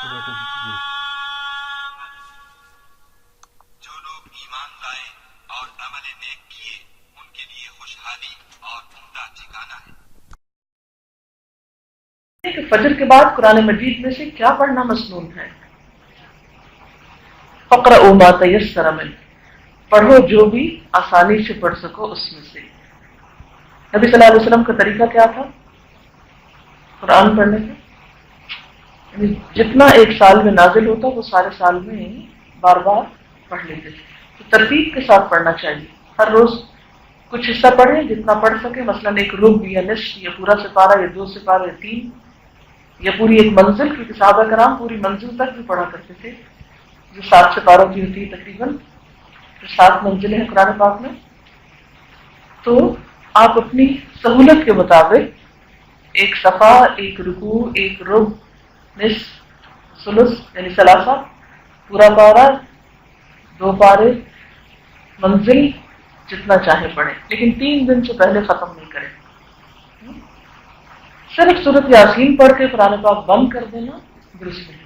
جو لوگ ایمان لائے اور عمل نیک کیے ان کے لیے خوشحالی اور عمدہ ٹھکانہ ہے۔ کہ فجر کے بعد قرآن مجید میں سے کیا پڑھنا مسنون ہے؟ فقرؤوا ما تیسر منہ، پڑھو جو بھی آسانی سے پڑھ سکو اس میں سے۔ نبی صلی اللہ علیہ وسلم کا طریقہ کیا تھا قرآن پڑھنے کا؟ یعنی جتنا ایک سال میں نازل ہوتا وہ سارے سال میں بار بار پڑھ لیتے تھے۔ تو ترتیب کے ساتھ پڑھنا چاہیے، ہر روز کچھ حصہ پڑھیں جتنا پڑھ سکے، مثلا ایک ربع یا نصف یا پورا سپارہ یا 2 سپارے یا 3 یا پوری ایک منزل، کیونکہ صحابہ کرام پوری منزل تک بھی پڑھا کرتے تھے جو 7 سپاروں کی ہوتی ہے تقریباً، تو 7 منزلیں ہیں قرآن پاک میں۔ تو آپ اپنی سہولت کے مطابق ایک صفحہ، ایک رکوع، ایک ربع، نصف، ثلث یعنی ثلاثہ، پورا پارہ، 2 پارے، منزل، جتنا چاہے پڑھیں، لیکن 3 دن سے پہلے ختم نہیں کریں۔ صرف سورۃ یاسین پڑھ کے قرآن پاک بند کر دینا درست نہیں۔